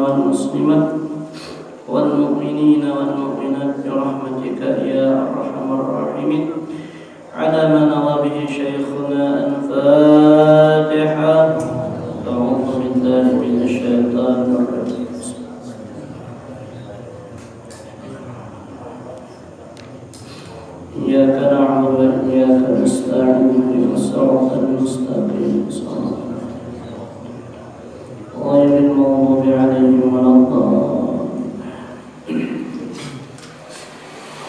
والمسلمات والمؤمنين والمؤمنات برحمتك يا أرحم الراحمين. على ما نوى به شيخنا الفاتحة. أعوذ بالله من الشيطان الرجيم. إياك نعبد وإياك نستعين اهدنا الصراط المستقيم غير المغضوب عليهم ولا الضالين.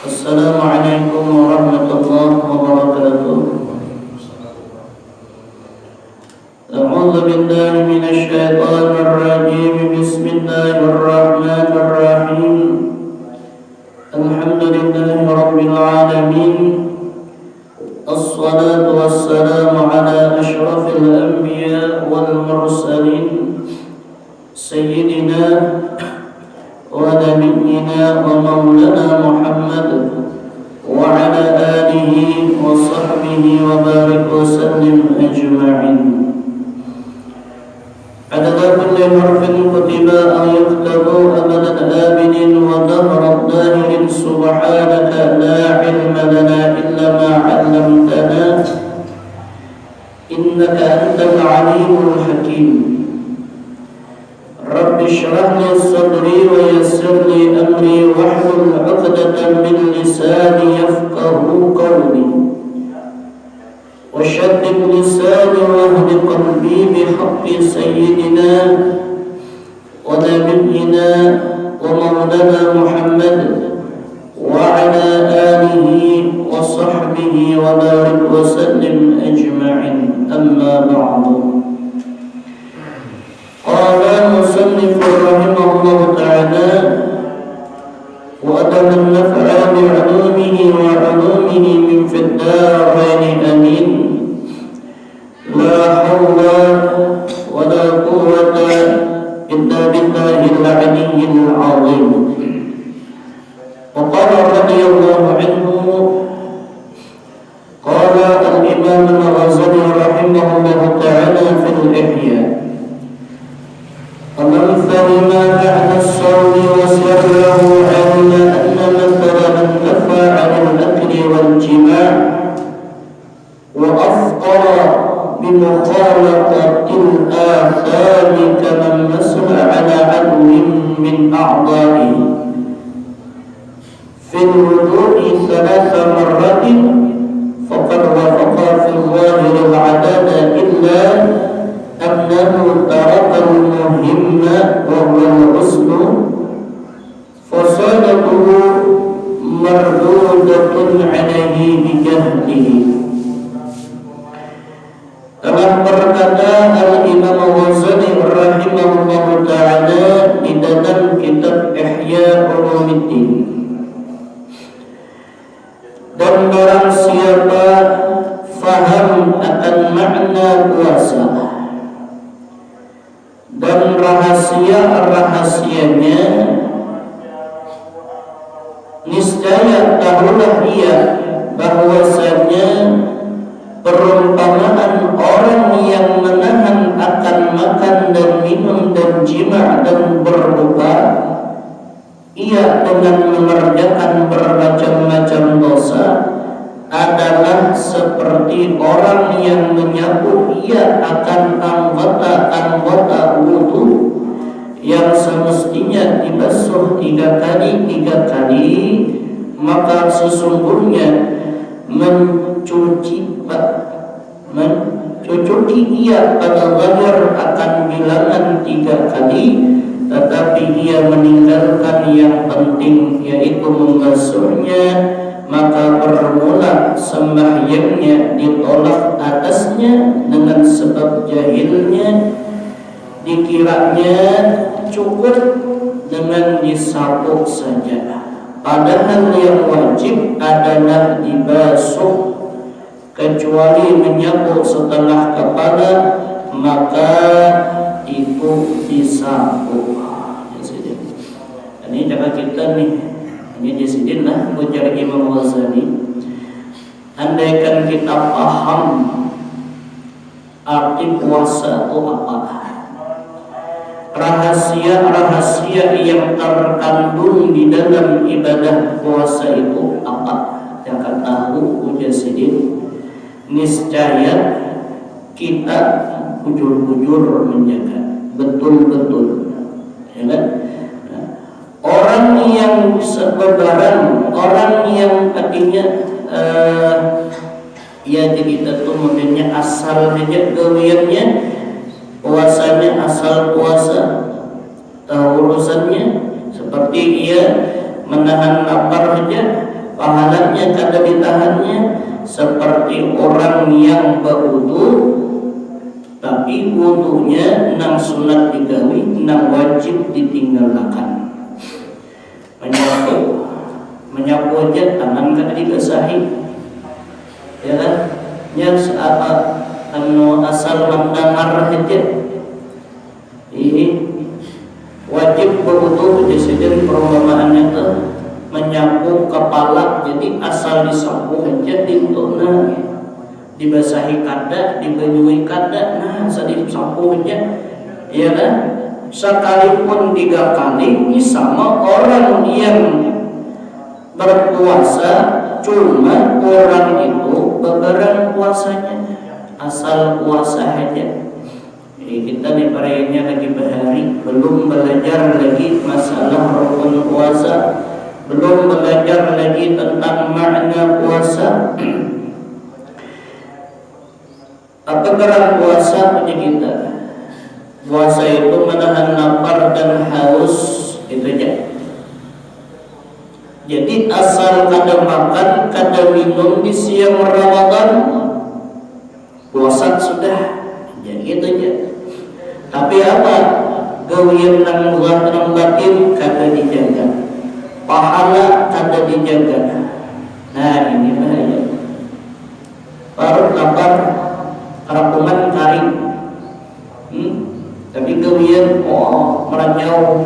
السلام عليكم ورحمة الله وبركاته. أعوذ بالله من الشيطان الرجيم. بسم الله الرحمن الرحيم. الحمد لله رب العالمين. الصلاة والسلام على أشرف الأنبياء والمرسلين سيدنا ونبينا ومولانا محمد وعلى آله وصحبه وبارك وسلم أجمعين. عدد كل حرف كتب أو يكتب أبدا آبد ودهر الداهر. سبحانك لا علم لنا إلا ما علمتنا إنك أنت العليم الحكيم. رب اشرح لي صدري ويسر لي أمري واحلل عقدة من لساني يفقه قولي وشدد لساني واهد قلبي بحق سيدنا ونبينا ومولانا محمد وعلى آله وصحبه وبارك وسلم أجمعين. أما بعد. قال المصنف رحمه الله تعالى: وأدم النفع بعلومه وعلومه من في الدارين آمين. لا حول ولا قوة إلا بالله العلي العظيم. وقال رضي الله عنه قال الإمام الغزالي رحمه الله تعالى في الإحياء: ومن فهم معنى الصوم وسره علم أن مثل من نفى عن الأكل والجماع وأفطر بمخالطة الآثام كمن مسح على عدو من أعضائه في الوضوء 3 مرات فقد وافق في الظاهر العدد إلا أنه ترك المهم وهو الغسل فصلاته مردودة عليه بجهله. Telah berkata Al-Imam Ghazali rahimahullah ta'ala di dalam kitab Ihya Ulumuddin, dan barang siapa faham akan makna puasa dan rahasia-rahasianya, niscaya tahulah ia bahwasanya perumpamaan orang yang menahan akan makan dan minum dan jima' dan berbuka, ia dengan mengerjakan bermacam-macam dosa, adalah seperti orang yang menyapu ia akan anggota wudu yang semestinya dibasuh 3 kali, maka sesungguhnya mencuci ia pada zahir akan bilangan 3 kali, tetapi ia meninggalkan yang penting, yaitu membasuhnya, maka bermula sembahyangnya ditolak atasnya dengan sebab jahilnya, dikiranya cukup dengan disapu saja, padahal yang wajib adalah dibasuh. Kecuali menyapu setengah kepala, maka itu disapu. Ini cara kita nih, ini disinilah ujar Imam Ghazali. Andaikan kita paham arti puasa itu apa, rahasia-rahasia yang terkandung di dalam ibadah puasa itu apa? Yang akan tahu ujar sidin, niscaya kita bujur-bujur menjaga betul-betul, ya kan? Orang yang sebaran, orang yang tadinya ya jadi tentu modelnya asal saja gawiannya puasanya, asal puasa tahu urusannya, seperti ia menahan lapar saja pahalanya kada ditahannya, seperti orang yang berwudu tapi wudunya nang sunat digawi, nang wajib ditinggalkan. Menyapu aja tangan kada dibasahi, ya kan? Yang apa asal mendengar saja ini wajib berwudu. Jadi perumpamaannya tuh menyapu kepala, jadi asal disapu aja dintuna dibasahi kada, dibanyui kada, nah asal disapu aja, ya kan? Sekalipun 3 kali ini sama orang yang berpuasa, cuma orang itu beberapa puasanya asal puasa aja. Jadi kita nih perayanya lagi bahari, belum belajar lagi masalah rukun puasa, belum belajar lagi tentang makna puasa. Apa gerak puasa punya kita? Puasa itu menahan lapar dan haus, itu aja. Jadi asal kada makan, kada minum di siang Ramadan, puasa sudah, jadi itu aja. Tapi apa? Gawian nang luar nang batin kada dijaga, pahala kada dijaga. Nah ini bahaya. Parut lapar, kerapungan kari. Tapi gawian meranyau,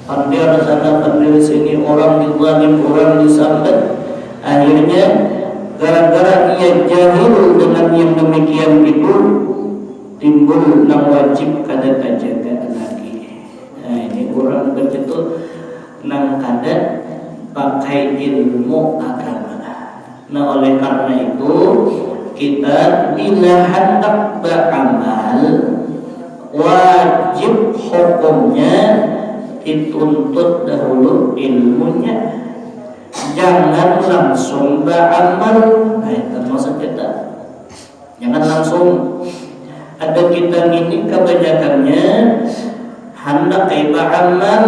pandai sana pandai sini, orang dizalim, orang disambat. Akhirnya gara-gara ia jahil dengan yang demikian itu, timbul nang wajib kada kajaga lagi. Nah ini orang begitu nang kada pakai ilmu agama. Nah oleh karena itu kita bila hendak beramal, wajib hukumnya dituntut dahulu ilmunya, jangan langsung beramal. Nah itu maksud kita, jangan langsung. Ada kita ini kebanyakannya hendak kayak beramal,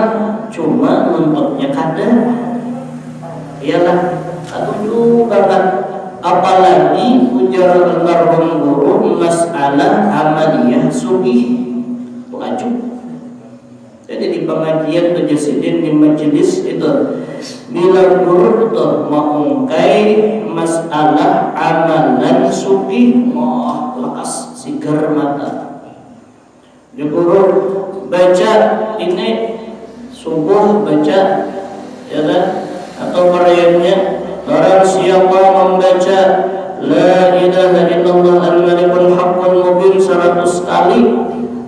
cuma nuntutnya kada. Iyalah aduh banget. Apalagi ujar almarhum guru masalah amaliyah sugih pengajuh. Jadi di pengajian kejasidin di majelis itu, bila guru itu mengungkai masalah amalan sugih, lekas sigar mata. Di guru baca ini subuh baca, ya kan? Atau perayanya barang siapa membaca La ilaha illallah al-malikul haqqul mubin 100 kali,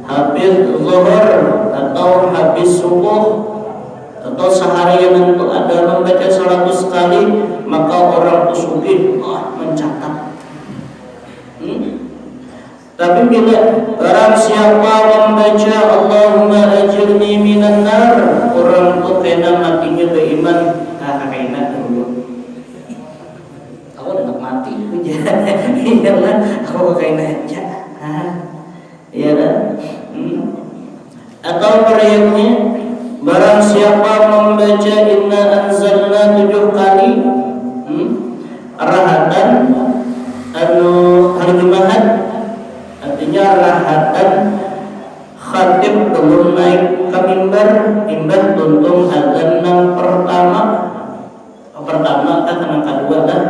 habis zuhur atau habis subuh atau seharian itu ada membaca 100 kali, maka orang tersugih mencatat. Tapi bila barang siapa membaca Allahumma ajirni minan nar, orang itu kena matinya beriman. Kena dulu aku udah mati iyalah aku kena aja, iya kan? Atau periaknya barang siapa membaca inna anzalna 7 kali rahatan hari Jumat, artinya rahatan khatib belum naik ke mimbar, imbah tuntung azan yang pertama kan yang kedua dah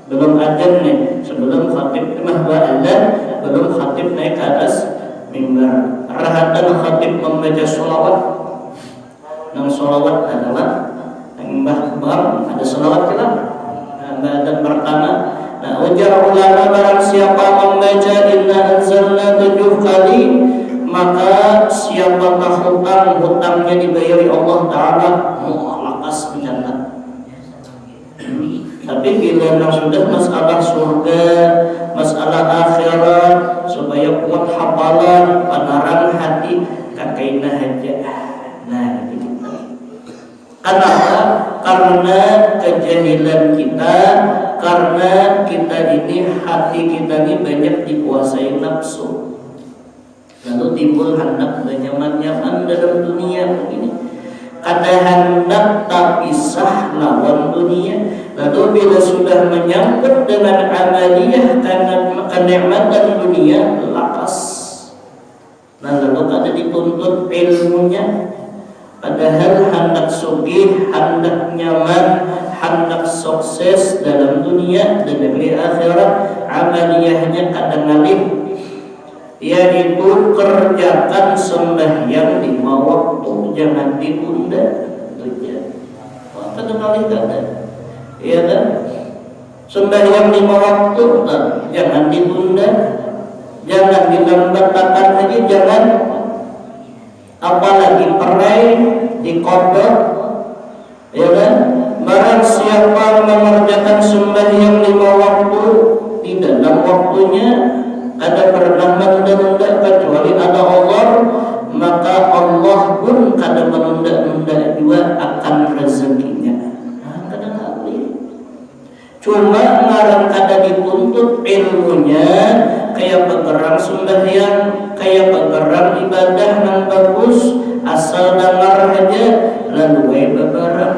belum azan nih, sebelum khatib azan belum khatib naik ke atas mimbar. Rahatan khatib membaca sholawat, yang sholawat adalah yang bang ada sholawat kita azan pertama. Nah ujar ulama barang siapa membaca inna anzalna 7 kali, maka siapakah hutangnya dibayari Allah Ta'ala, lakas mencatat. Tapi bila sudah masalah surga, masalah akhirat, supaya kuat hafalan, panarang hati, kakaina aja. Nah, gitu. Kenapa? Karena kejahilan kita, karena kita ini, hati kita ini banyak dikuasai nafsu. Lalu timbul hendak nyaman-nyaman dalam dunia begini. Kada hendak tak pisah lawan dunia. Lalu bila sudah menyangkut dengan amaliyah karena kenikmatan dunia, lakas. Nah lalu kada dituntut ilmunya. Padahal hendak sugih, hendak nyaman, hendak sukses dalam dunia dan negeri akhirat, amaliyahnya kada ngalih. Yaitu kerjakan sembahyang 5 waktu, jangan ditunda. Wah, kadang-kadang ada, ya kan? Sembahyang 5 waktu, jangan ditunda, jangan dilambatkan aja, jangan. Apalagi perai dikodok, ya kan? Barang siapa mengerjakan sembahyang 5 waktu di dalam waktunya, ada pernah menunda-nunda kecuali ada Allah, maka Allah pun kadang menunda-nunda juga akan rezekinya. Nah, kadang kali cuma ngarang kada dituntut ilmunya, kayak bergerak sembahyang, kayak bergerak ibadah yang bagus, asal dengar aja lalu bergerak.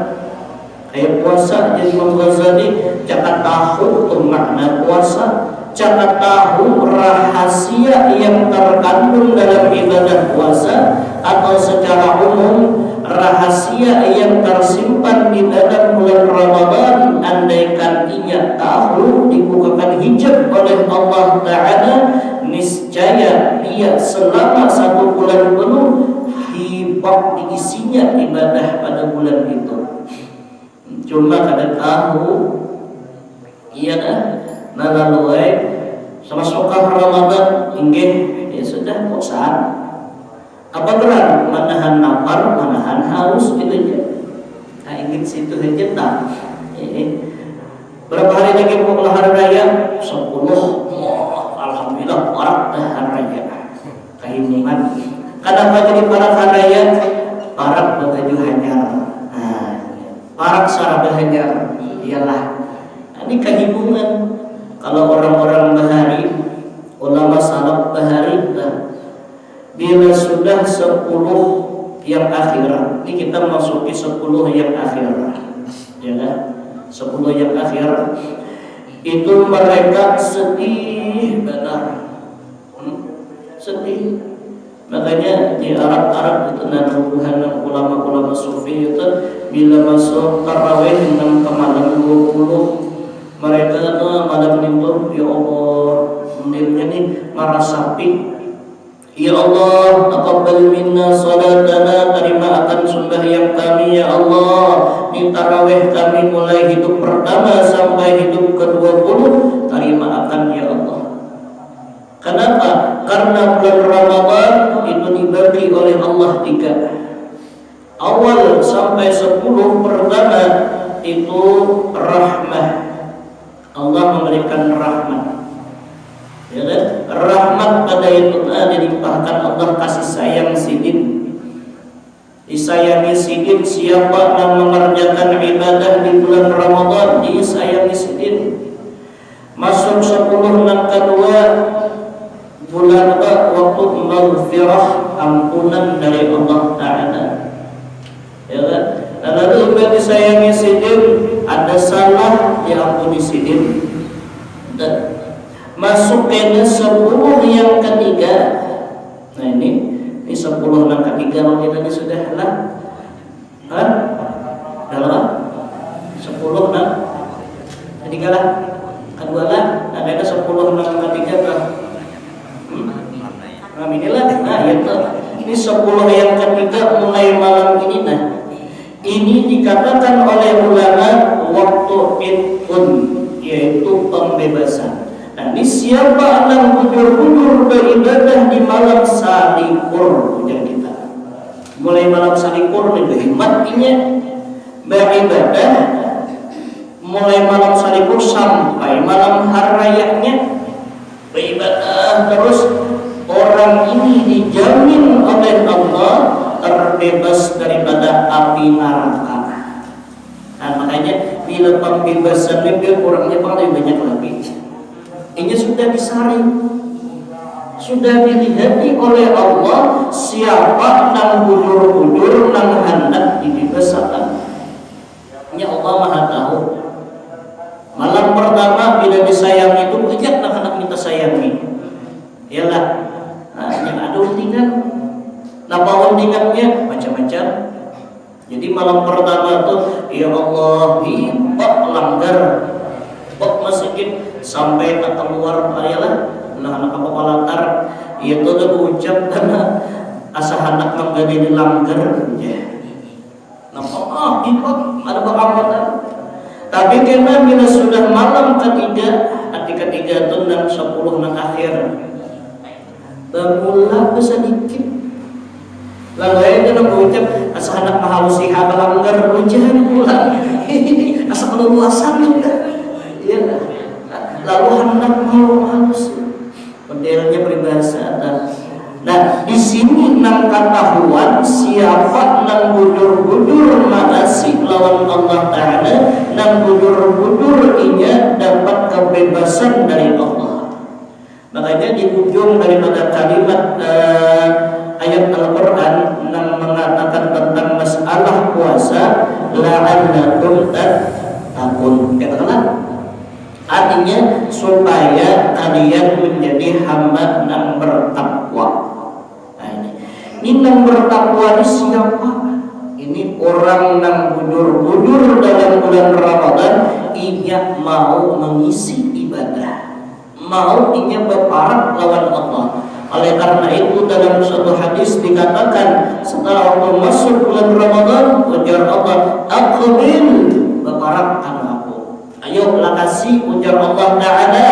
Kayak puasa, jadi Imam Ghazali jangan tahu tuh makna puasa, jangan tahu rahasia yang terkandung dalam ibadah puasa, atau secara umum rahasia yang tersimpan di dalam bulan Ramadan. Andaikan ia tahu dibukakan hijab oleh Allah Ta'ala, niscaya dia selama 1 bulan penuh hibak diisinya ibadah pada bulan itu. Cuma kada tahu, iya kan? Nah lalu sama suka Ramadan inggih ya sudah bosan. Apa geran? Menahan lapar, menahan haus gitu aja. Nah ingin situ aja tak. Berapa hari lagi mau hari raya? 10. Alhamdulillah parak dah hari raya. Kehiningan. Kenapa jadi parak hari raya? Parak baju hanyar. Parak sarah hanyar. Iyalah. Ini kehibungan. Kalau orang-orang bahari, ulama salaf bahari, bila sudah 10 yang akhir, ini kita masuki 10 yang akhir, ya kan? 10 yang akhir itu mereka sedih benar, sedih. Makanya di Arab itu naruhan ulama-ulama sufi itu bila masuk tarawih dengan malam 20, mereka tuh malam itu, ya Allah, menilnya nih marasapi, ya Allah, taqabbal minna salatana, terima akan sembahyang kami ya Allah, di tarawih kami mulai hidup pertama sampai hidup ke-20, terima akan ya Allah. Kenapa? Karena bulan Ramadan itu dibagi oleh Allah 3. Awal sampai 10 pertama itu rahmah. Allah memberikan rahmat, ya kan? Rahmat pada itu dilimpahkan Allah kasih sayang sidin. Disayangi sidin siapa yang mengerjakan ibadah di bulan Ramadan, disayangi sidin. Masuk 10 yang kedua bulan waktu maghfirah, ampunan dari Allah Ta'ala, ya kan? Lalu juga disayangi sidin, ada salah diampuni sidin. Dan masuk ke 10 yang ketiga. Nah ini 10 yang ketiga kalau kita ini sudah lah. Dalam 10 yang ketiga lah, kedua lah. Ada 10 yang ketiga lah. Nah inilah, nah itu. Ini 10 yang ketiga mulai malam ini. Nah ini dikatakan oleh ulama waktu itun, yaitu pembebasan. Nah, ini siapa yang bujur-bujur beribadah di malam salikur ujar kita. Mulai malam salikur nih berhikmatnya beribadah mulai malam salikur sampai malam hari rayanya beribadah terus. Orang ini dijamin oleh Allah terbebas daripada api neraka. Nah, makanya bila pembebasan itu kurangnya paling banyak lagi. Ini sudah disaring, sudah dilihat oleh Allah siapa nang bujur-bujur nang hendak dibebaskan. Ini Allah Maha tahu. Malam pertama bila disayang itu banyak nang hendak minta sayangi. Iyalah, yang ada untingan. Napa untingannya macam-macam. Jadi malam pertama tuh ya Allah, bak langgar, bak masjid sampai tak keluar ayalah. Nah anak apa latar itu udah ucap karena asa anak menggadi langgar ya. Napa ibak ada bakal. Tapi karena bila sudah malam ketiga, hati ketiga tuh dan 10 nang akhir, bermula sedikit. Lalu aja nak ucap asa anak mahalusi langgar hujan pula. Asa keluasan juga. Iya. Lalu hendak halus. Modelnya peribahasa. Nah, di sini nang ketahuan siapa nang bujur-bujur maasi lawan Allah Ta'ala, nang bujur-bujur inya dapat kebebasan dari Allah. Makanya di ujung daripada kalimat ayat Al-Quran yang mengatakan tentang masalah puasa la'allakum tattaqun. Katakanlah artinya supaya kalian menjadi hamba yang bertakwa. Nah, ini yang bertakwa ini siapa? Ini orang yang bujur-bujur dalam bulan Ramadan, ia mau mengisi ibadah, mau ia berparak lawan Allah. Oleh karena itu dalam suatu hadis dikatakan setelah waktu masuk bulan Ramadan, ujar Allah, aqbil, berparakkan aku. Ayo lakasi, ujar Allah Ta'ala,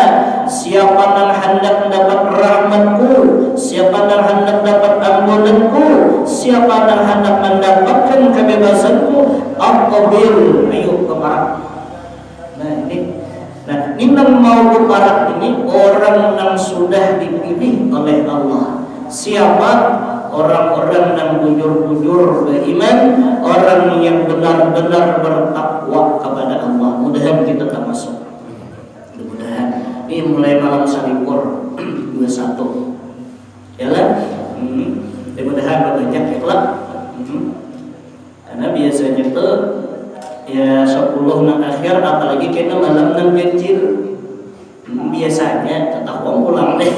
siapa yang hendak mendapat rahmatku, siapa yang hendak dapat ampunanku, siapa yang hendak mendapatkan kebebasanku, aqbil, ayo berparak. Nah, ini yang mau berparak ini orang yang sudah dipilih oleh Allah. Siapa? Orang-orang yang bujur-bujur beriman, orang yang benar-benar bertakwa kepada Allah. Mudah-mudahan kita termasuk. Mudah-mudahan. Ini mulai malam salikur 21. Jalan. Mudah-mudahan banyak ikhlas. Karena biasanya tuh ya 10 nang akhir apalagi kita malam nang kecil biasanya tetap pulang deh.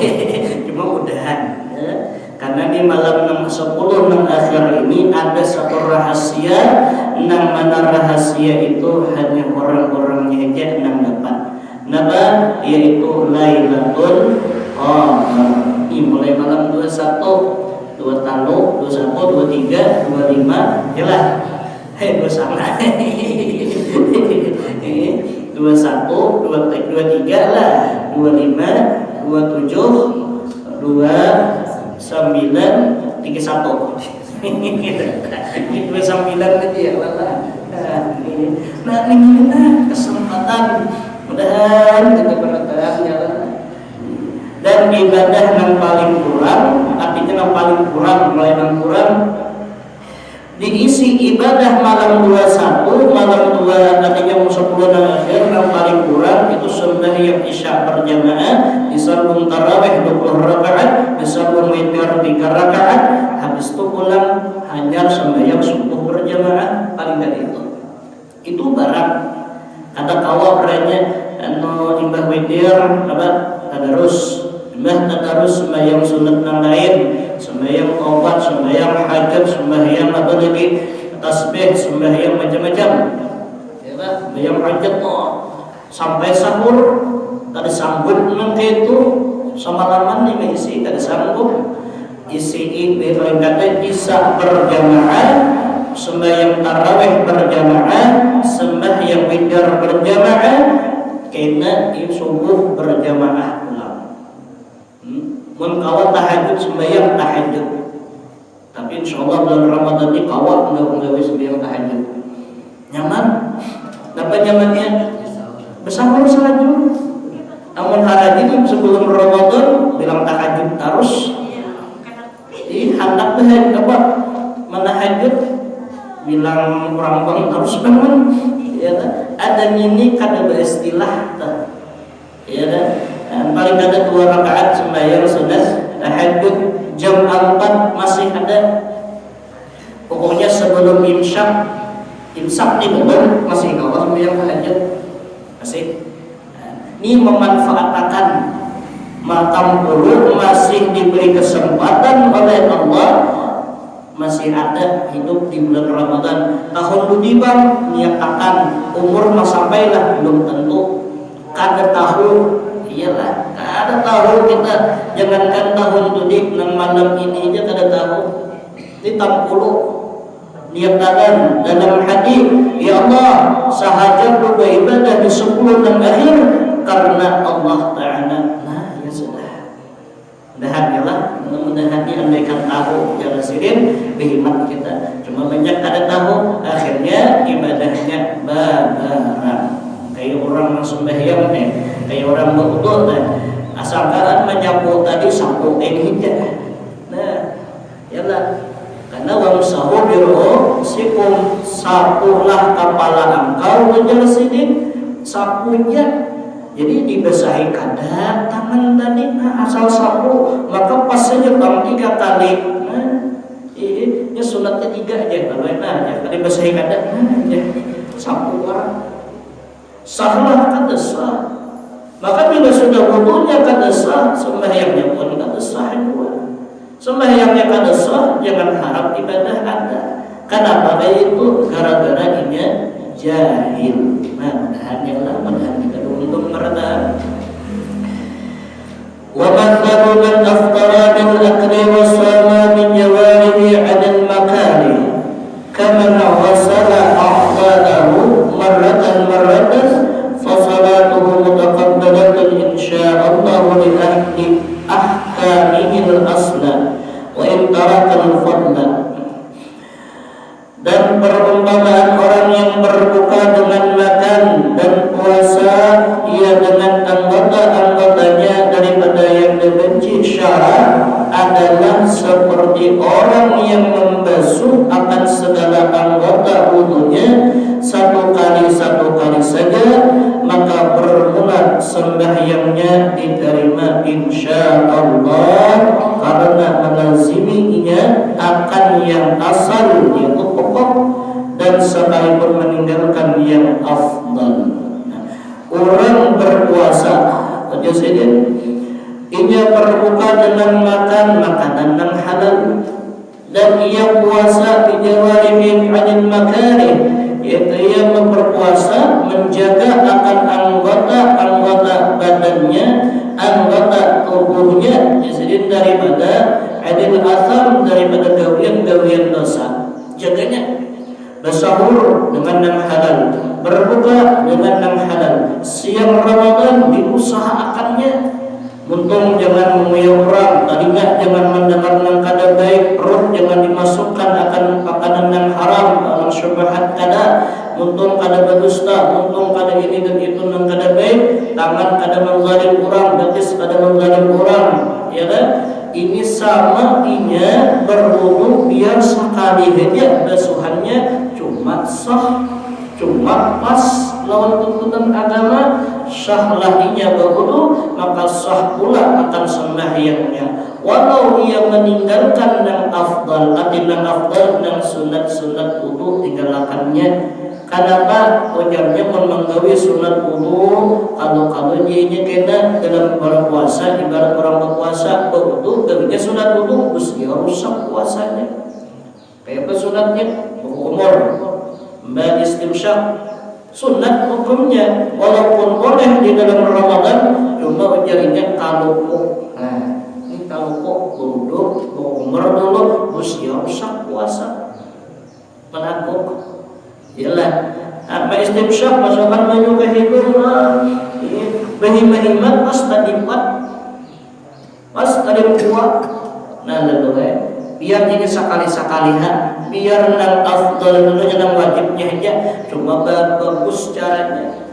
Cuma mudahan ya. Karena di malam nang 10 nang akhir ini ada satu rahasia, nang mana rahasia itu hanya orang-orangnya aja nang dapat. Napa? Yaitu Lailatul Qadar. Ini mulai malam 21, 2 talu, 21, 23, 25, yalah. Hei, 21, 23 lah, 25, 27, 29, 31. Ini 29 aja ya Allah. Nah, ini kesempatan mudah-mudahan kita berdoa ya. Dan ibadah yang paling kurang, artinya yang paling kurang, mulai yang kurang diisi ibadah malam 21, malam 2 artinya 10 akhir yang paling kurang itu sembahyang isya berjamaah, disambung tarawih 20 rakaat, disambung witir 3 rakaat, habis itu pulang hanya sembahyang subuh berjamaah paling dari itu. Itu barang kata kawa beranya anu imbah witir apa tadarus, imbah tadarus sembahyang sunat yang lain, sembahyang taubat, sembahyang hajat, sembahyang apa lagi tasbih, sembahyang macam-macam. Ya kan? Sembahyang hajat sampai sahur tadi sanggup nang itu semalaman nih isi tadi sanggup isi lain kata isya berjamaah, sembahyang tarawih berjamaah, sembahyang witir berjamaah, kena subuh berjamaah ulang. Mun kawat tahajud sembahyang tahajud. Tapi insyaallah bulan Ramadan ini kawat enggak sembahyang tahajud. Nyaman? Dapat nyamannya? Bersama salat dulu. Namun hari ini sebelum Ramadan bilang tahajud terus. Hendak apa? Menahajud bilang orang bang harus bangun. Ya, ada ini kada beristilah. Ya, dan paling ada 2 rakaat sembahyang sunat tahajud jam 4 masih ada. Pokoknya sebelum imsak nih belum masih kawal sembahyang tahajud masih. Ini memanfaatkan matam puluh masih diberi kesempatan oleh Allah, masih ada hidup di bulan Ramadan. Tahun dudi bang niatakan umur mas sampailah belum tentu. Kada tahu, iyalah kada tahu kita. Jangankan tahun dudi nang malam ini aja kada tahu. Di tampulu niatakan dalam hadis, ya Allah sahaja beribadah di 10 dan akhir karena Allah Ta'ala. Nah ya sudah, mudah-mudahan lah, mudah-mudahan diandaikan tahu ya Rasulin berhimmat kita. Cuma banyak kada tahu, akhirnya ibadahnya babarang. Kayak orang sembahyang nih, kayak orang berwudu dan asalkan menyapu tadi sapu ini aja. Nah, yalah. Karena wamsahu biru'usikum, sapulah kepala engkau menjelasin sapunya. Jadi dibasahi kada tangan tadi, nah asal sapu maka pas saja bang 3 kali. Nah, ini sunatnya 3 aja kalau ya dibasahi kada, nah ya sapu orang. Sahlah kada sah. Maka bila sudah wudunya kada sah, sembahyangnya pun kada sah juga. Sembahyangnya kada sah, jangan harap ibadah ada. Kenapa itu? Gara-gara ini jahil. Nah, mudah-mudahan kita untuk mereda. Wa mathalu man aftara bil akli wa sama min jawarihi 'ala al makari kama wasala a'dahu marratan fa salatuhu mutaqabbalatun insyaallah li ahli ahkamihi al asla wa in taraka al fadla. Dan perumpamaan orang yang berbuka dengan makan dan puasa ia dengan anggota-anggotanya daripada yang dibenci syarat adalah seperti orang yang membasuh akan segala anggota wudunya satu kali saja, maka bermula sembahyangnya diterima insyaallah karena melaziminya akan yang asal yaitu pokok dan sekalipun meninggalkan yang afdal. Orang berpuasa aja saja ia berbuka dengan makan makanan yang halal dan ia puasa bijawarihi 'anil makarih, yaitu ia berpuasa menjaga akan anggota-anggota badannya, anggota tubuhnya jadi daripada adil asam, daripada gawian-gawian dosa. Jaganya bersahur dengan yang halal, berbuka dengan yang halal, siang Ramadan diusahakannya. Untung jangan menguyak orang, tadinya jangan mendengar yang kada baik, perut jangan dimasukkan akan makanan yang haram, alam syubhat kada, untung kada berdusta, untung kada ini dan itu yang kada baik, tangan kada mengzalim orang, betis kada mengzalim orang, ya kan? Ini sama inya berwudu biar sekali saja basuhannya cuma sah, cuma pas lawan tuntutan agama, sahlah inya berwudu maka sah pula akan sembahyangnya. Walau ia meninggalkan yang afdal, yang afdal dan sunat-sunat wudu tinggalkannya. Kenapa? Ujarnya menggawi sunat wudu kalau dia kena dalam berpuasa, ibarat orang berpuasa berwudu, gawinya sunat wudu mesti rusak puasanya. Kayak apa sunatnya? Umur, mbak istimsyak, sunat hukumnya walaupun boleh di dalam Ramadan, cuma ujarnya kalupuk. Nah, ini kalupuk duduk umur dulu mesti rusak puasa. Menakut. Yalah, apa istimsyak masukkan baju ke hidung lah. Bahima-hima pas tadi kuat. Nah lalu biar jadi sekali-sekalihan, biar nang afdal dulu nang wajibnya aja, cuma bagus caranya.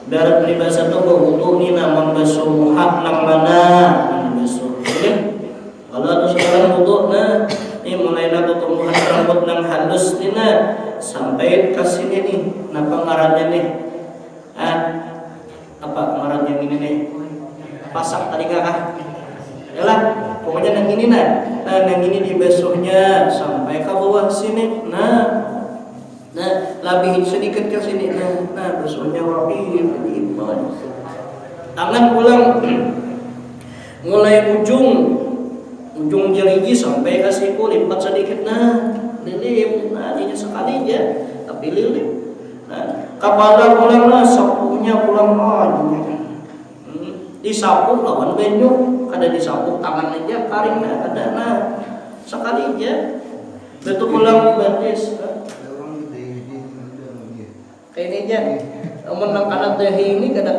Darat peribahasa itu berwudu ni nama basuh hak nang mana basuh. Kalau ada sekarang wudu nah, ini mulai nato tumbuhan rambut nang halus ni nah, sampai ke sini nih, napa ngarannya nih? Apa ngarannya ini nih? Pasak tadi kah? Yalah, pokoknya nang ini nang ini dibasuhnya sampai ke bawah sini. Nah, lebih sedikit ke sini. Nah, basuhnya rapi begitu. Tangan pulang mulai ujung jerigi sampai ke siku lipat sedikit. Nah, lilip. Nah, ini sekali aja, tapi lilip. Nah, kepala pulang sapunya pulang disapu lawan benyuk, kada disapu tangan aja karing kada sekali aja. Betul pulang batis. Kayak ini aja. Menang kana teh ini kada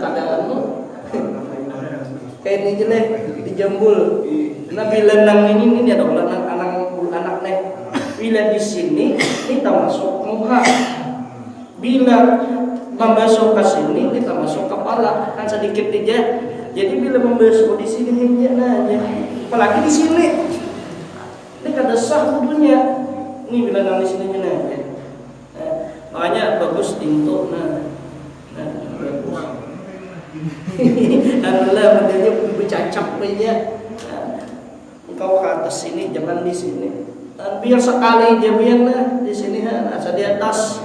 kayak ini jelek dijambul. Nah bila nang ini dia dong anak nih. Bila di sini kita masuk muka. Bila membasuh ke sini kita masuk kepala kan sedikit aja. Jadi bila membasuh di sini aja apalagi di sini. Ini kada sah wudunya. Ini bila nang di sini aja. Makanya bagus tinto bagus. Alhamdulillah modelnya bercacap aja. Engkau ke atas sini jangan di sini. Dan biar sekali aja biar di sini asal di atas.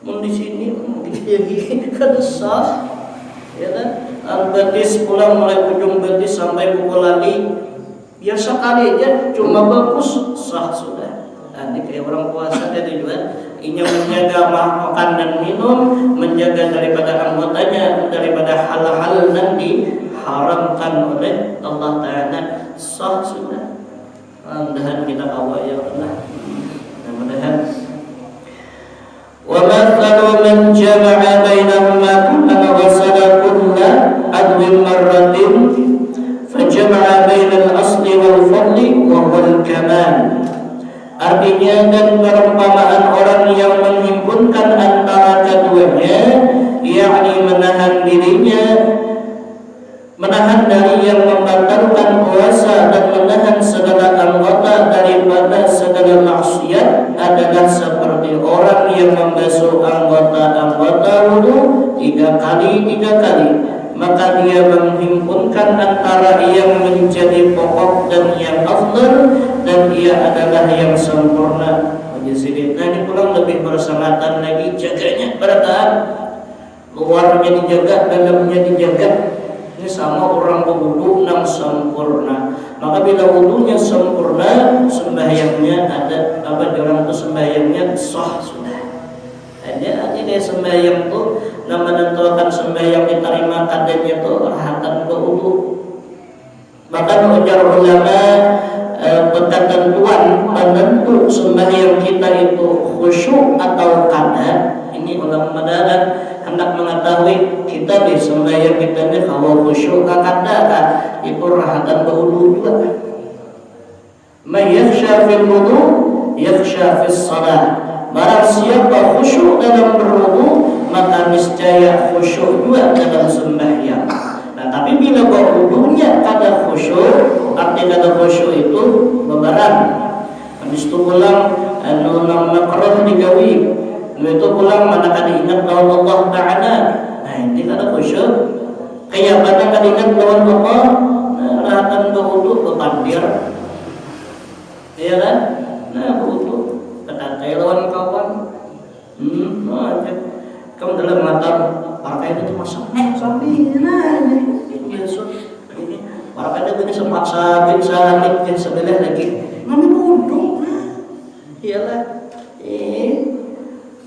Mau di sini jadi kada sah. Ya kan? Al-batis pulang mulai ujung batis sampai pukul lali. Biar sekali aja cuma bagus sah sudah. Ini kayak orang puasa ada tujuan. Ini menjaga makan dan minum, menjaga daripada anggotanya, daripada hal-hal yang diharamkan oleh Allah Ta'ala. Sah sudah. Mudah-mudahan kita kawal ya Allah. Mudah-mudahan. Wa mathalu man jama'a bainahuma kullama wasala kulla adwin marratin fajama'a bainal asli wal fadli wa wal kamal. Artinya dan perumpamaan orang yang menghimpunkan antara keduanya, yakni menahan dirinya, menahan dari yang membatalkan puasa dan menahan segala anggota daripada segala maksiat adalah seperti orang yang membasuh anggota-anggota wudu 3 kali. Maka dia menghimpunkan antara yang menjadi pokok dan yang afdal, dan ia adalah yang sempurna. Nah ini pulang lebih bersangatan lagi jaganya pada taat. Luarnya dijaga, dalamnya dijaga. Ini sama orang berwudu nang sempurna. Maka bila wudunya sempurna, sembahyangnya ada orang itu sembahyangnya sah sudah. Ada kayak sembahyang tuh nama menentukan sembahyang diterima kadarnya tuh rahatan berwudu. Bahkan ujar ulama ketentuan penentu sembahyang kita itu khusyuk atau kada. Ini ulama madaran hendak mengetahui kita di sembahyang kita ini kalau khusyuk kada itu rahatan berwudu juga. May yakhsha fil wudu yakhsha fis salat. Barang siapa khusyuk dalam berwudu, maka niscaya khusyuk juga dalam sembahyang. Nah, tapi bila berwudunya kada khusyuk, arti kada khusyuk itu bebaran. Habis itu pulang nang makruh digawi. Itu pulang mana kada ingat lawan Allah Ta'ala. Nah, ini kada khusyuk. Kayak pada kada ingat lawan Allah, rahatan berwudu bepandir. Iya kan? Nah, berwudu katatai lawan kawan. Kamu dalam mata parkai itu masuk sambil biasa ini parkai itu ini sempat sabit salit yang sebelah lagi nami bodoh iyalah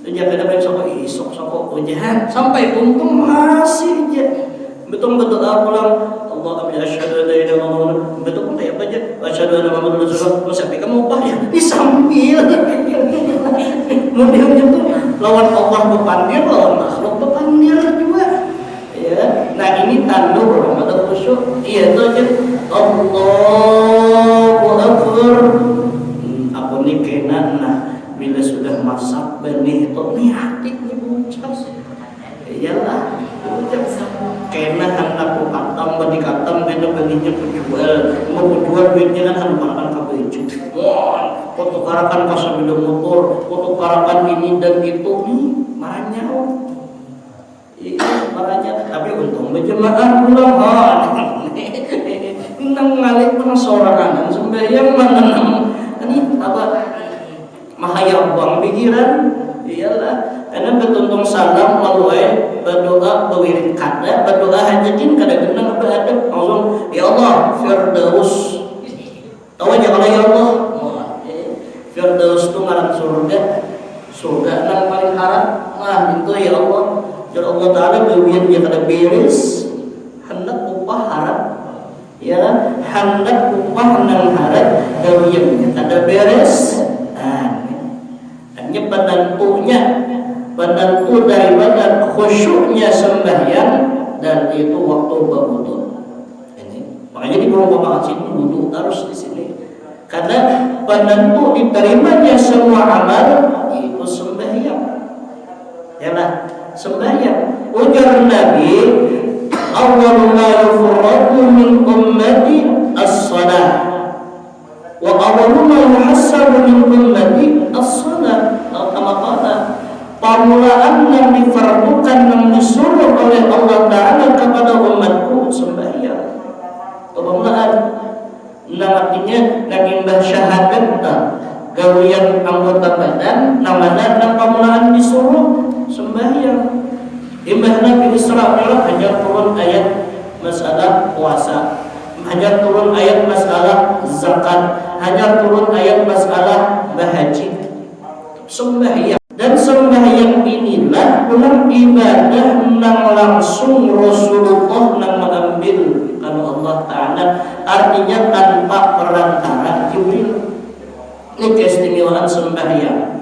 jaga dapat sok ujian sampai untung masih aja betul-betul pulang Allah amin asyhadu an la ilaha illallah betul pun kayak aja asyhadu anna muhammadar rasulullah sampai kamu upah ya disambil modelnya tuh lawan Allah bepandir lawan makhluk bepandir juga ya. Nah anu orang ada khusyuk iya itu aja Allahu Akbar. Aku nih kena nah bila sudah masak benih itu nih hati nih bocah iyalah kena hendak katam badi katam beda benihnya penjual mau penjual duitnya kan harapan kabeh wah foto karakan pasar beda motor foto karakan ini dan itu marahnya marahnya tapi untung berjemaah pulang nang ngalik penasorangan sembahyang menenang ini apa mahaya buang pikiran iyalah karena betuntung salam melalui berdoa berwirid kada berdoa hajatin kada genang beradab langsung ya Allah firdaus tahu aja kalau ya Allah firdaus itu ngaran surga nang paling harap nah itu ya Allah ya Allah Ta'ala berwirid dia kada beres hendak upah harap ya hendak upah nang harap berwiridnya kada beres hanya penentu daripada khusyuknya sembahyang dan itu waktu berwudu. Ini makanya di perumpamaan sini wudu harus di sini karena penentu diterimanya semua amal itu sembahyang. Yalah sembahyang. Ujar Nabi, awwalu ma yufradu min ummati as-salah wa awwalu ma yuhassabu min ummati as-salah. Permulaan yang difardukan yang disuruh oleh Allah Ta'ala kepada umatku sembahyang. Permulaan nah artinya nagimbah syahadat gawian anggota badan namanya nang permulaan disuruh sembahyang. Imbah Nabi Isra Mi'raj hanya turun ayat masalah puasa, hanya turun ayat masalah zakat, hanya turun ayat masalah berhaji. Sembahyang dan sembahyang inilah ulang ibadah nang langsung Rasulullah nang mengambil kalau Allah Ta'ala artinya tanpa perantara Jibril. Ini keistimewaan sembahyang.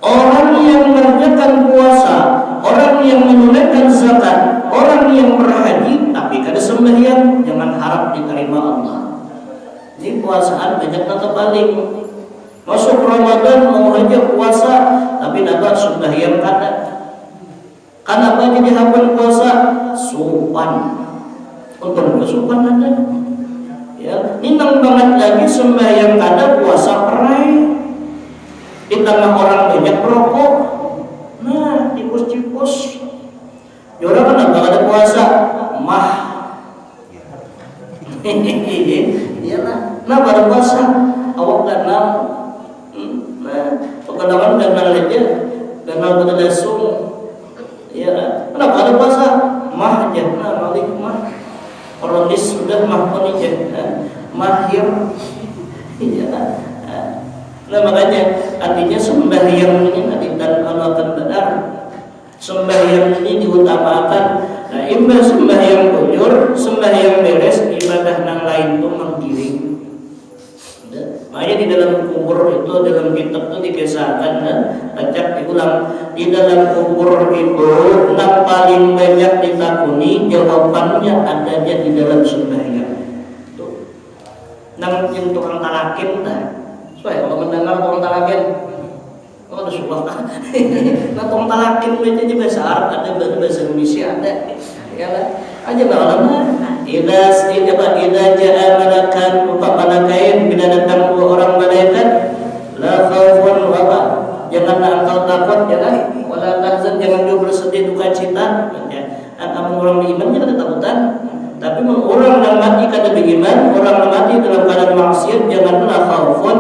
Orang yang mengerjakan puasa, orang yang menunaikan zakat, orang yang berhaji tapi kada sembahyang jangan harap diterima Allah. Ini puasaan banyak nata paling masuk Ramadan mau aja puasa tapi dapat sembahyang kada. Kenapa jadi hafal puasa? Sopan. Untuk bersopan ada. Ya, inang banget lagi sembahyang kada puasa perai. Di tengah orang banyak perokok. Nah, tipus-tipus. Orang kan ada puasa mah. Iyalah. Nah, pada puasa awak kenal pengalaman kenal aja kenal pada dasung ya kenapa ada puasa mah aja nah malik mah kronis sudah mah konija mahir ya nah makanya artinya sembahyang ini dan alatan benar sembahyang ini diutamakan nah imbah sembahyang bujur sembahyang beres ibadah nang lain itu menggiring. Makanya di dalam kubur itu dalam kitab itu dikisahkan acak diulang di dalam kubur itu yang paling banyak ditakuni jawabannya adanya di dalam sembahyang. Tuh, nang yang tukang talakin dah. Soalnya kalau mendengar tukang talakin, oh ada subah kan? Nah tukang talakin itu bahasa Arab ada bahasa Indonesia ada, ya lah. Aja bagaimana? Ida ja'a malakan upah malakain bila datang dua orang malaikat la khaufun wa janganlah engkau takut jangan wala tahzan jangan juga bersedih duka cita ya amun orang beriman jangan ketakutan tapi orang yang mati kada beriman orang yang mati dalam keadaan maksiat janganlah khaufun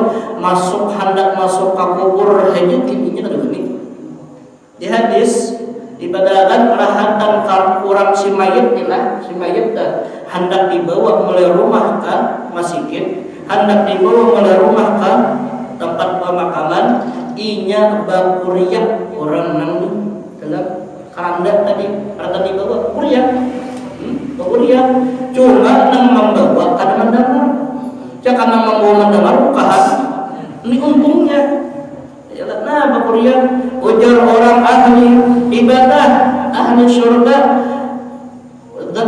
hendak masuk ke kubur hajat intinya kada gini di hadis dibadakan perahatan orang si mayit dah hendak dibawa mulai rumah ke masjid hendak dibawa mulai rumah ke tempat pemakaman inya bakuriyak orang nang dalam keranda tadi dibawa kuriyak bakuriyak cuma nang membawa kada mendengar jangan nang membawa mendengar bukan ini untungnya nah bakuriyak ujar orang ahli ibadah ahli surga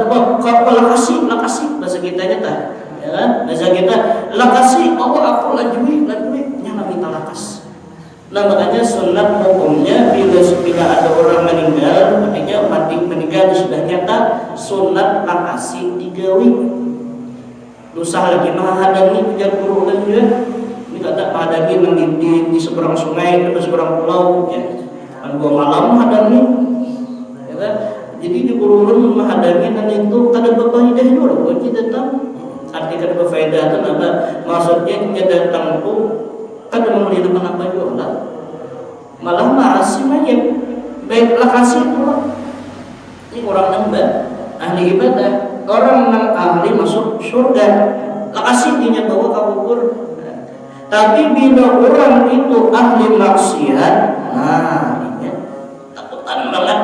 Kalau lakasi bahasa kitanya tah, ya kan? Bahasa kita lakasi, aku lajui nya kita lakas. Nah makanya sunat hukumnya bila ada orang meninggal, artinya mati meninggal sudah nyata, sunat lakasi digawi. Usah lagi menghadani hujan guru dan juga ini kata menghadani di seberang sungai atau seberang pulau ya. Kan 2 malam menghadani, ya kan? Jadi di guru menghadani dan itu kada berfaedah dulu, kita tahu. Arti kada berfaedah itu apa? Maksudnya dia datang tuh kada memberikan apa juga, malah marasi mayat. Baiklah kasih itu. Ini orang nambah ahli ibadah, orang yang ahli masuk surga. Lakasi dia bawa ke kubur. Tapi bila orang itu ahli maksiat, nah ini takutan banget.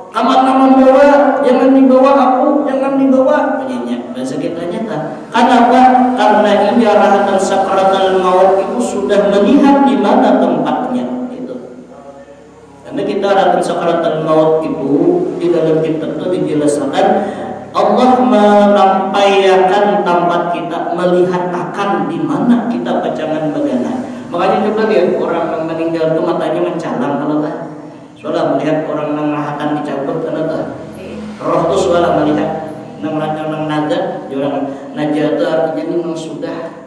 Kamar nama bawa, jangan dibawa aku, jangan dibawa. Begini, bahasa kita nyata. Kenapa? Karena ini arahan sakaratul maut itu sudah melihat di mana tempatnya. Itu. Karena kita arahan sakaratul maut itu di dalam kitab itu dijelaskan Allah melampaikan tempat kita, melihat akan di mana kita pacangan bagana. Makanya coba lihat orang yang meninggal itu matanya mencalang kalau tak. Soalnya melihat orang yang akan dicabut karena tak. Roh itu soalnya melihat nang nada, orang najat itu artinya ini memang sudah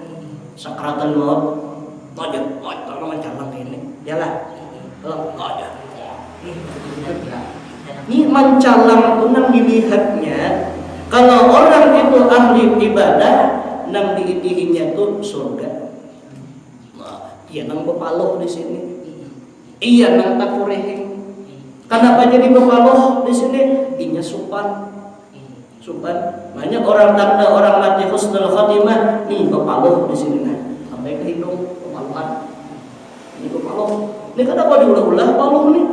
sakaratul maut. Wajib, kalau mencalang ini, dialah. Kalau wajib. Ini mencalang itu nang dilihatnya. Kalau orang itu ahli ibadah, nang diitihinya itu surga. Nah, iya nang bepaloh di sini. Iya nang takurehing. Kenapa jadi bepaloh di sini? Inya supan. Banyak orang tanda orang mati husnul khatimah, nih bepaloh di sini nah. Sampai ke hidung kepalohan. Ini bepaloh. Ini kenapa diulah-ulah paloh nih?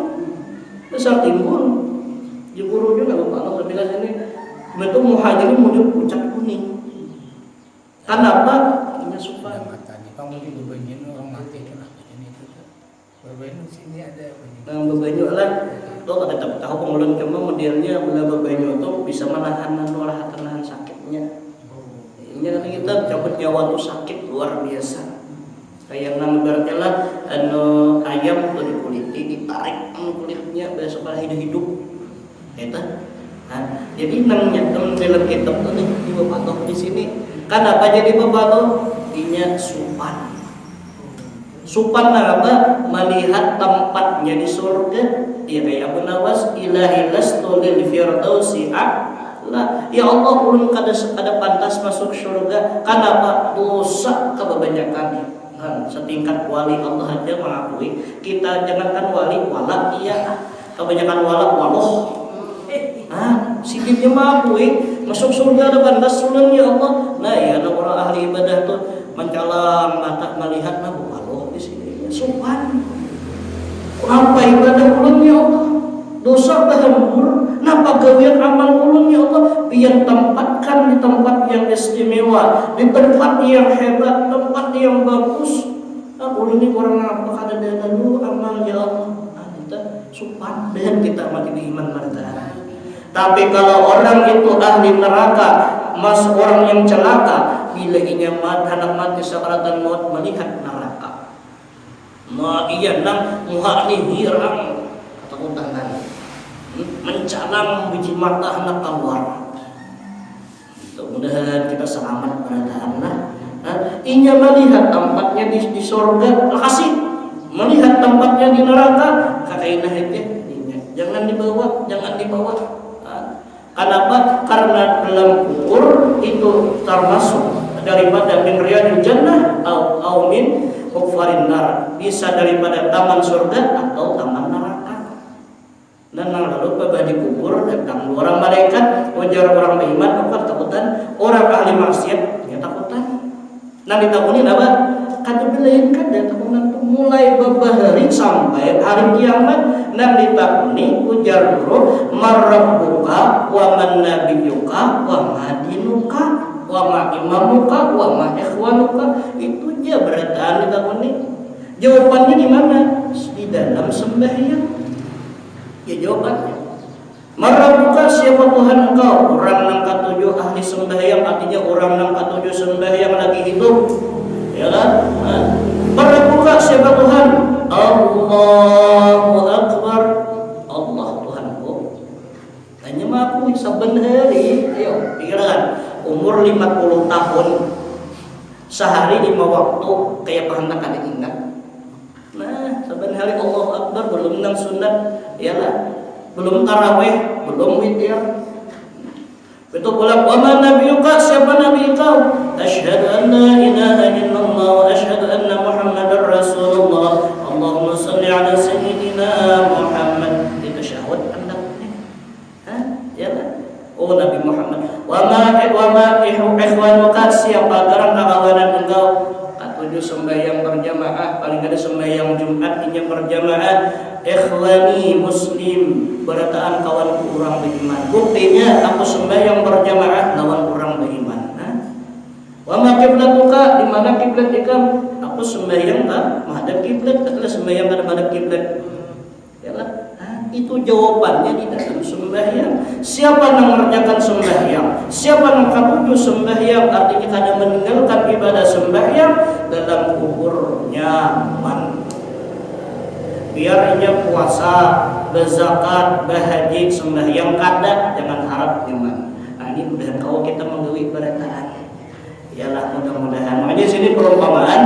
Besar timbul. Di guru juga bepaloh sampai ke sini. Betul muhajirin muncul pucat kuning. Kenapa? Inya supan. Matanya. Kamu di bebanyin orang mati kenapa jadi itu? Bebanyin sini ada. Nah, bebanyu lah. Tuh kata tahu pengulun cuma modelnya bila bebanyu itu bisa menahan sakitnya. Ini kan kita cabut nyawa tuh sakit luar biasa. Kayak nang ibaratnya lah ayam tuh dikuliti, ditarik kulitnya besok malah hidup. Itu. Nah, jadi nangnya dalam kitab tuh nih di bepatoh di sini. Kenapa jadi bepatoh? Inya supan. Supan apa? Melihat tempatnya di surga. Ya kayak Abu Nawas, ilahi lastu lil firdausi a'la. Ya Allah, ulun kada pantas masuk surga. Kenapa? Dosa kebanyakan. Kan setingkat wali Allah aja mengakui. Kita jangankan wali, wala iya. Kebanyakan wala waloh. Sikitnya mengakui masuk surga ada pantas sunan ya Allah. Nah ya orang ahli ibadah tuh mencalang mata melihat nabu Allah di sini. Supan. Apa ibadah ulun ya Allah? Dosa bahambur. Napa gawian amal ulun ya Allah? Biar tempatkan di tempat yang istimewa, di tempat yang hebat, tempat yang bagus. Ulun ini orang apa kada ada dulu amal ya Allah. Kita supan dan kita mati di iman martabat. Tapi kalau orang itu ahli neraka, orang yang celaka, bila inya hendak mati sakaratul maut melihat neraka. Nah iya nang muha ni hirang ketakutan mencalang biji mata hendak keluar. Mudah-mudahan kita selamat berada. Inya melihat tempatnya di surga, makasih. Melihat tempatnya di neraka, kakainah itu jangan dibawa. Kenapa? Karena dalam kubur itu termasuk daripada min riyadil jannah atau min huffarin nar, bisa daripada taman surga atau taman neraka. Dan lalu pada di kubur datang orang malaikat, wajar orang beriman apa takutan, orang ahli maksiat ya takutan. Nah ditakutin apa? Kada belain kada takutan tuh mulai babahari sampai hari kiamat. Nah ditakuni ujar dulu marabbuka wa man nabiyuka wa madinuka wa ma imamuka wa ma ikhwanuka. Itu aja berataan ditakuni. Jawabannya di mana? Di dalam sembahyang. Ya jawabannya. Rabbuka, siapa Tuhan engkau? Orang nang katujuh ahli sembahyang, artinya orang nang katujuh sembahyang lagi hidup. Ya kan? Rabbuka, siapa Tuhan? Allahu Akbar. Allah Tuhanku. Tanya mah aku saben hari. Ayo, pikiran. Umur 50 tahun. Sehari 5 waktu kayak pernah kali ingat. Nah, saben hari Allahu Akbar, belum nang sunat, iyalah. Belum tarawih, belum witir. Betul pula, wa man nabiyuka, siapa nabi kau? Asyhadu an la ilaha illallah wa asyhadu anna Muhammadar Rasulullah. Allahumma shalli ala sayyidina Muhammad. Itu syahwat anda. Iyalah. Oh Nabi Muhammad. Wa ma ikhwanuka, siapa garang kawanan engkau? Katujuh sembahyang berjamaah, paling ada sembahyang Jumat ini berjamaah. Ikhwani muslim, berataan kawanku orang beriman. Buktinya aku sembahyang berjamaah lawan orang beriman. Wa ma qiblatuka, di mana kiblat ikam? Aku sembahyang menghadap kiblat, adalah sembahyang menghadap kiblat. Yalah. Itu jawabannya di dalam sembahyang. Siapa yang mengerjakan sembahyang, siapa yang katujuh sembahyang, artinya kada meninggalkan ibadah sembahyang, dalam kubur nyaman. Biar ia puasa, berzakat, berhaji, sembahyang kada, jangan harap nyaman. Nah, ini mudah kalau kita menggawi berataan. Ialah mudah-mudahan. Makanya sini perumpamaan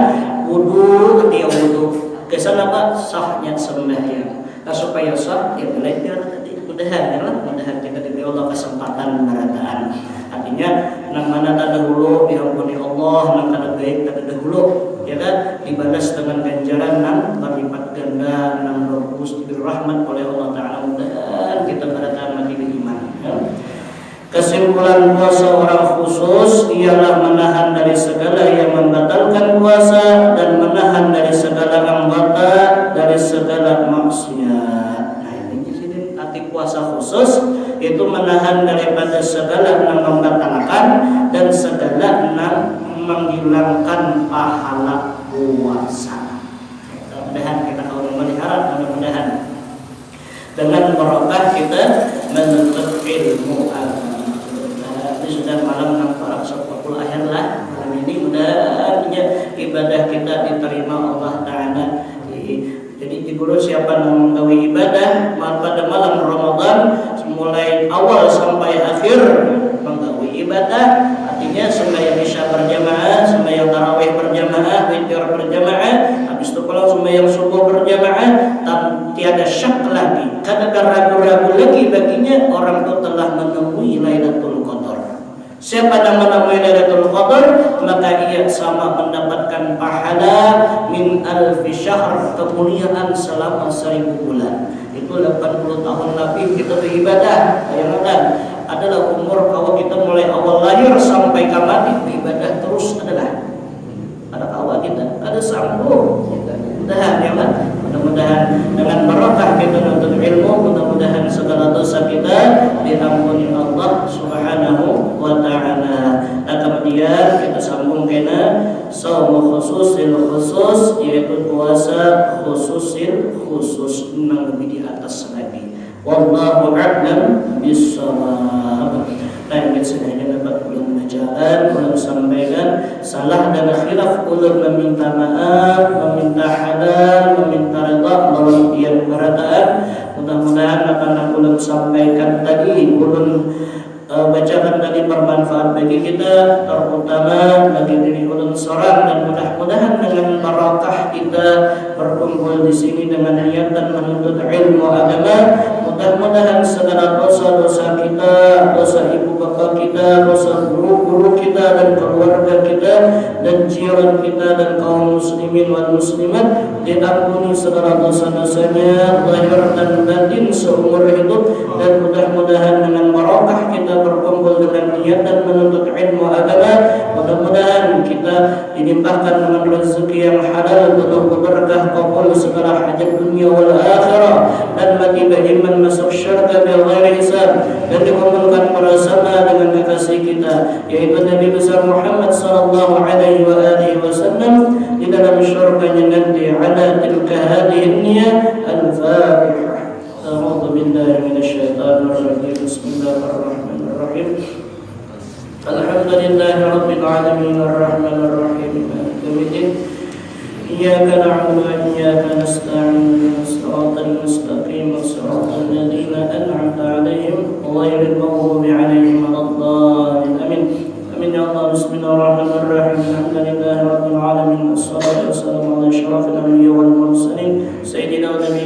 wudu, dia wudu. Kesan apa? Sahnya sembahyang. Nah, supaya sah, ya belajar tadi. Mudahan kita diberi Allah kesempatan berataan. Artinya, nang mana terdahulu diampuni Allah, nang kada baik terdahulu, ya kan, dibalas dengan ganjaran nang berlipat ganda, nang berhubus diberi rahmat oleh Allah Taala. Mudahan kita berataan lagi beriman. Ya. Kesimpulan puasa orang khusus ialah menahan dari segala yang membatalkan puasa dan menahan dari segala anggota dari segala maksiat. Nah, ini di sini arti puasa khusus itu menahan daripada segala yang membatalkan dan segala yang menghilangkan pahala puasa. Mudah-mudahan kita kalau melihara, mudah-mudahan dengan barokah kita menuntut ilmu agama. Sudah malam nampak 40 akhir lah malam ini, mudah-mudahan ibadah kita diterima Allah Ta'ala. Jadi dulu siapa yang menggawi ibadah pada malam Ramadan mulai awal sampai akhir menggawi ibadah, artinya sembahyang isya berjamaah, sembahyang tarawih berjamaah, witir berjamaah, habis itu kalau sembahyang subuh berjamaah, tiada syak lagi, kada ragu-ragu lagi baginya orang itu telah menemui Lailatul Qadar. Siapa yang menemui Lailatul Qadar, maka ia sama mendapatkan pahala min alfi syahr, kemuliaan selama 1000 bulan. Itu 80 tahun lebih kita beribadah. Bayangkan, adalah umur kalau kita mulai awal lahir sampai mati beribadah terus adalah ada awal kita, ada sanggup. Mudah-mudahan ya kan? Mudah-mudahan dengan barokah kita menuntut ilmu, mudah-mudahan segala dosa kita diampuni Allah Subhanahu wa Ta'ala. Dan kemudian kita sambung kena shaum khususil khusus, yaitu puasa khususil khusus, memang lebih di atas lagi. Wallahu a'lam bissawab. Nah, ini sebenarnya dapat belum bacaan, belum sampaikan salah dan khilaf, ulun meminta maaf, meminta halal, meminta redha dalam tiap berataan. Mudah-mudahan apa yang ulun sampaikan tadi, ulun bacakan tadi bermanfaat bagi kita, terutama bagi diri ulun seorang, dan mudah-mudahan dengan barakah kita berkumpul di sini dengan niat dan menuntut ilmu agama, mudah-mudahan segala dosa-dosa kita, dosa ibu bapa kita, dosa guru-guru kita dan keluarga kita dan jiran kita dan kaum muslimin wal muslimat diampuni segala dosa-dosanya zahir dan batin seumur hidup, dan mudah-mudahan dengan barakah kita berkumpul dengan niat dan menuntut ilmu agama, mudah-mudahan kita dilimpahkan dengan rezeki yang halal, penuh berkah, kabul segala hajat dunia wal akhirah, dan mati beriman masuk syurga bighairi hisab, dan dikumpulkan bersama dengan kekasih kita yaitu Nabi besar Muhammad sallallahu alaihi wasallam di dalam syurganya nanti. Ala tilka hadhihi an-niyah al-Fatihah. A'udzu billahi minasy syaithanir rajim.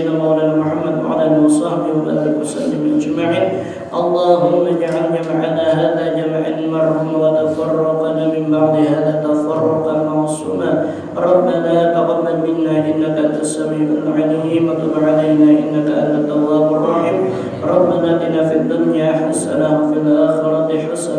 سيدنا مولانا محمد وعلى آله وصحبه وبارك وسلم أجمعين. اللهم اجعل جمعنا هذا جمعا مرحوما وتفرقنا من بعد هذا تفرقا معصوما. ربنا تقبل منا إنك أنت السميع العليم وتب علينا إنك أنت التواب الرحيم. ربنا آتنا في الدنيا حسنة وفي الآخرة حسنة